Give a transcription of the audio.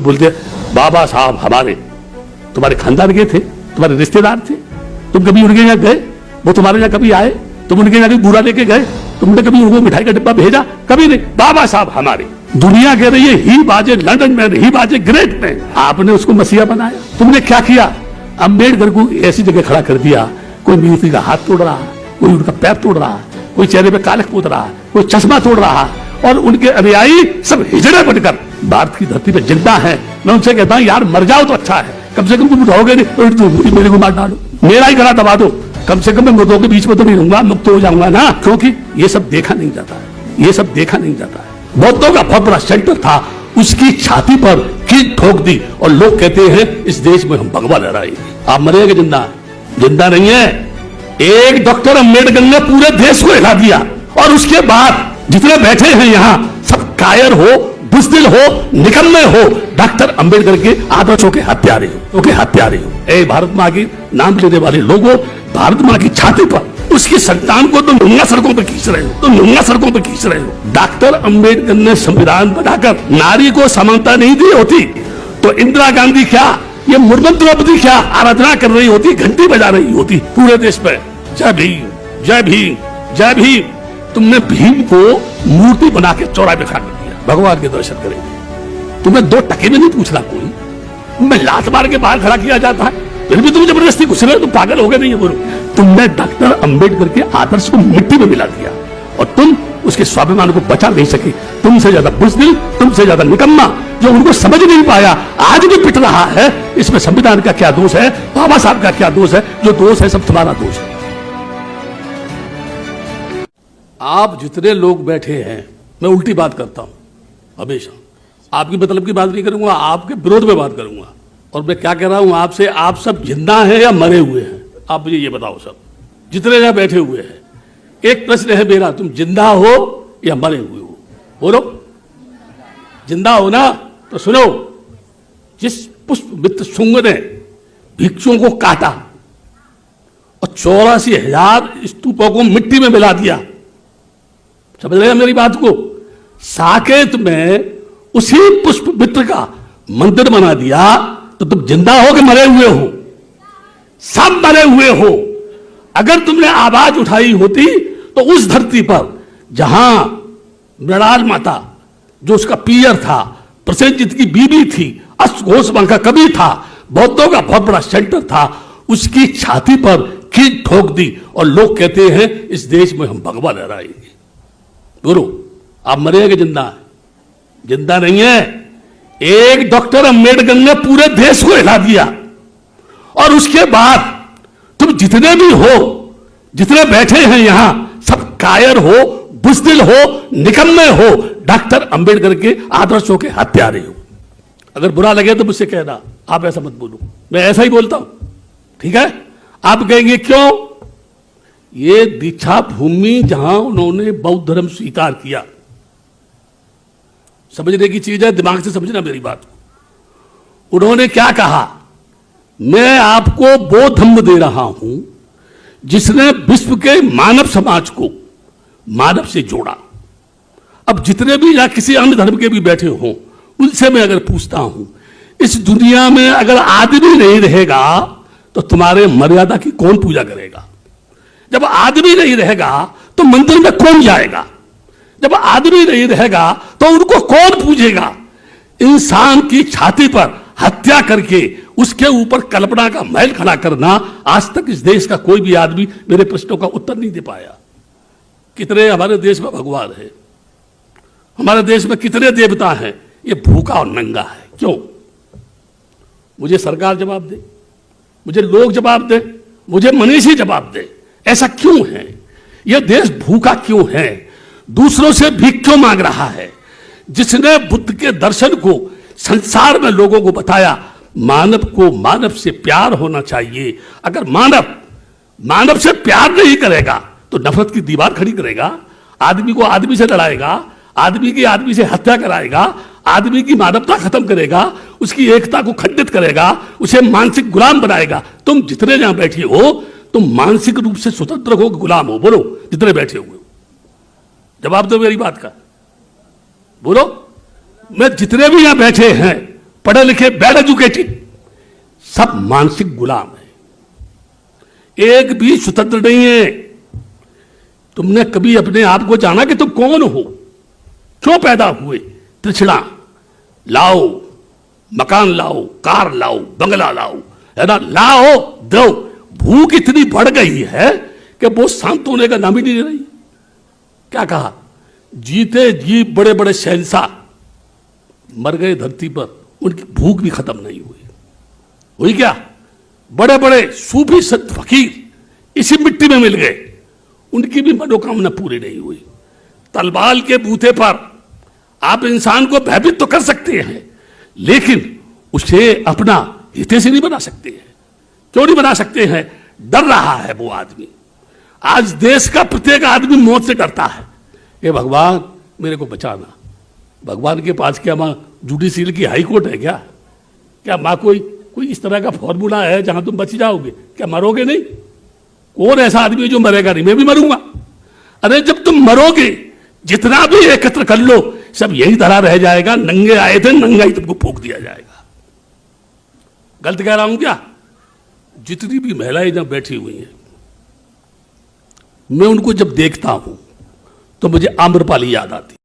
बोलते बाबा साहब हमारे तुम्हारे खानदान के थे, तुम्हारे रिश्तेदार थे, तुम कभी उनके यहाँ गए? वो तुम्हारे यहाँ कभी आए? तुम उनके यहाँ कभी बुरा लेके गए? तुमने कभी उनको मिठाई का डिब्बा भेजा? कभी नहीं। बाबा साहब हमारे, दुनिया कह रही है ही बाजे लंदन में, ही बाजे ग्रेट में, आपने उसको मसीहा बनाया। तुमने क्या किया? अम्बेडकर को ऐसी जगह खड़ा कर दिया, कोई मिलिट्री का हाथ तोड़ रहा, कोई उनका पैर तोड़ रहा, कोई चेहरे पे कालख पोत रहा, कोई चश्मा तोड़ रहा, और उनके अनुयायी सब हिजड़े बनकर भारत की धरती पे जिंदा है। मैं उनसे कहता हूं यार मर जाओ तो अच्छा है, कम से कम तुम उठाओगे नहीं तो मेरे को मार डालो, मेरा ही गला दबा दो, कम से कम मैं मुर्दों के बीच में तो नहीं रहूंगा, मुक्त हो जाऊंगा ना। क्योंकि ये सब देखा नहीं जाता है, ये सब देखा नहीं जाता है। बौद्धों का बहुत बड़ा सेंटर था, उसकी छाती पर कील ठोक दी और लोग कहते हैं इस देश में हम भगवा लहराएंगे। आप मरेंगे जिंदा? जिंदा नहीं है। एक डॉक्टर अम्बेडकर ने पूरे देश को हिला दिया, और उसके बाद जितने बैठे हैं यहां सब कायर हो, बुज़दिल हो, निकम्मे हो, डॉक्टर अम्बेडकर के आदर्शों के हत्यारे हो, हत्यारे हो। ए भारत मां की नाम लेने वाले लोगों, भारत मां की छाती पर उसकी संतान को तुम नंगा सड़कों पर खींच रहे हो, तुम नंगा सड़कों पर खींच रहे हो। डॉक्टर अम्बेडकर ने संविधान बनाकर नारी को समानता नहीं दी होती तो इंदिरा गांधी क्या, ये मुर्मन द्रौपदी क्या आराधना कर रही होती, घंटी बजा रही होती पूरे देश में, जय भीम, जय भीम, जय भीम। तुमने भीम को मूर्ति बना के चौराहे पे खड़ा कर दिया, भगवान के दर्शन करेंगे। तुम्हें 2 टके में नहीं पूछना कोई, तुम्हें लात मार के बाहर खड़ा किया जाता है, फिर भी तुम जबरदस्ती घुस रहे हो, तुम पागल हो गए नहीं है बोलो। तुमने डॉक्टर अम्बेडकर के आदर्श को मिट्टी में मिला दिया और तुम उसके स्वाभिमान को बचा नहीं सके। तुमसे ज्यादा बुज़दिल, तुमसे ज्यादा निकम्मा जो उनको समझ नहीं पाया आज भी पिट रहा है। इसमें संविधान का क्या दोष है, बाबा साहब का क्या दोष है? जो दोष है सब तुम्हारा दोष है। आप जितने लोग बैठे हैं, मैं उल्टी बात करता हूं हमेशा, आपकी मतलब की बात नहीं करूंगा, आपके विरोध में बात करूंगा। और मैं क्या कह रहा हूं आपसे, आप सब जिंदा हैं या मरे हुए हैं? आप मुझे ये बताओ, सब जितने यहां बैठे हुए हैं, एक प्रश्न है मेरा, तुम जिंदा हो या मरे हुए हो? बोलो। जिंदा हो ना? तो सुनो, जिस पुष्पमित्र शुंग ने भिक्षुओं को काटा और 84,000 स्तूपों को मिट्टी में मिला दिया, समझ रहे हैं मेरी बात को? साकेत में उसी पुष्पमित्र का मंदिर बना दिया, तो तुम जिंदा हो कि मरे हुए हो? सब मरे हुए हो। अगर तुमने आवाज उठाई होती तो उस धरती पर जहां मृणाल माता, जो उसका पियर था, प्रसेनजीत की बीबी थी, अश्वघोष वहां का कवि था, बौद्धों का बहुत बड़ा सेंटर था, उसकी छाती पर कील ठोक दी और लोग कहते हैं इस देश में हम भगवा लहराएंगे। बोलो, आप मरेंगे जिंदा? जिंदा नहीं है। एक डॉक्टर अम्बेडकर ने पूरे देश को हिला दिया, और उसके बाद तुम जितने भी हो, जितने बैठे हैं यहां, सब कायर हो, बुज़दिल हो, निकम्मे हो, डॉक्टर अम्बेडकर के आदर्शों के हत्यारे हो। अगर बुरा लगे तो मुझसे कहना, आप ऐसा मत बोलो, मैं ऐसा ही बोलता हूं, ठीक है? आप कहेंगे क्यों? ये दीक्षा भूमि जहां उन्होंने बौद्ध धर्म स्वीकार किया, समझने की चीज है, दिमाग से समझना मेरी बात को। उन्होंने क्या कहा? मैं आपको वो धम्म दे रहा हूं जिसने विश्व के मानव समाज को मानव से जोड़ा। अब जितने भी या किसी अन्य धर्म के भी बैठे हों, उनसे मैं अगर पूछता हूं, इस दुनिया में अगर आदमी नहीं रहेगा तो तुम्हारे मर्यादा की कौन पूजा करेगा? जब आदमी नहीं रहेगा तो मंदिर में कौन जाएगा? जब आदमी नहीं रहेगा तो उनको कौन पूजेगा? इंसान की छाती पर हत्या करके उसके ऊपर कल्पना का महल खड़ा करना, आज तक इस देश का कोई भी आदमी मेरे प्रश्नों का उत्तर नहीं दे पाया। कितने हमारे देश में भगवान है, हमारे देश में कितने देवता हैं? ये भूखा और नंगा है। क्यों? मुझे सरकार जवाब दे, मुझे लोग जवाब दे, मुझे मनीषी जवाब दे, ऐसा क्यों है? यह देश भूखा क्यों है? दूसरों से भीख क्यों मांग रहा है? जिसने बुद्ध के दर्शन को संसार में लोगों को बताया, मानव को मानव से प्यार होना चाहिए। अगर मानव मानव से प्यार नहीं करेगा तो नफरत की दीवार खड़ी करेगा, आदमी को आदमी से लड़ाएगा, आदमी की आदमी से हत्या कराएगा, आदमी की मानवता खत्म करेगा, उसकी एकता को खंडित करेगा, उसे मानसिक गुलाम बनाएगा। तुम जितने यहां बैठे हो, तुम मानसिक रूप से स्वतंत्र हो कि गुलाम हो? बोलो, जितने बैठे हुए, जवाब दो मेरी बात का, बोलो। मैं जितने भी यहां बैठे हैं पढ़े लिखे, वेल एजुकेटेड, सब मानसिक गुलाम है, एक भी स्वतंत्र नहीं है। तुमने कभी अपने आप को जाना कि तुम कौन हो, क्यों पैदा हुए? तृष्णा लाओ, मकान लाओ, कार लाओ, बंगला लाओ, है ना, लाओ दो। भूख इतनी बढ़ गई है कि वो शांत होने का नाम ही नहीं ले रही। क्या कहा? जीते जी बड़े बड़े शहंशाह मर गए धरती पर, उनकी भूख भी खत्म नहीं हुई। हुई क्या? बड़े बड़े सूफी संत फकीर इसी मिट्टी में मिल गए, उनकी भी मनोकामना पूरी नहीं हुई। तलवार के बूते पर आप इंसान को भयभीत तो कर सकते हैं, लेकिन उसे अपना हितैषी नहीं बना सकते हैं। क्यों नहीं बना सकते हैं? डर रहा है वो आदमी। आज देश का प्रत्येक आदमी मौत से डरता है। ये भगवान मेरे को बचाना। भगवान के पास क्या मां जुडिशियल की हाई कोर्ट है क्या? क्या मां कोई इस तरह का फॉर्मूला है जहां तुम बच जाओगे? क्या मरोगे नहीं? कौन ऐसा आदमी है जो मरेगा नहीं? मैं भी मरूंगा। अरे जब तुम मरोगे, जितना भी एकत्र कर लो, सब यही तरह रह जाएगा। नंगे आए थे, नंगा ही तुमको फूंक दिया जाएगा। गलत कह रहा हूं क्या? जितनी भी महिलाएं जब बैठी हुई हैं, मैं उनको जब देखता हूं तो मुझे आम्रपाली याद आती।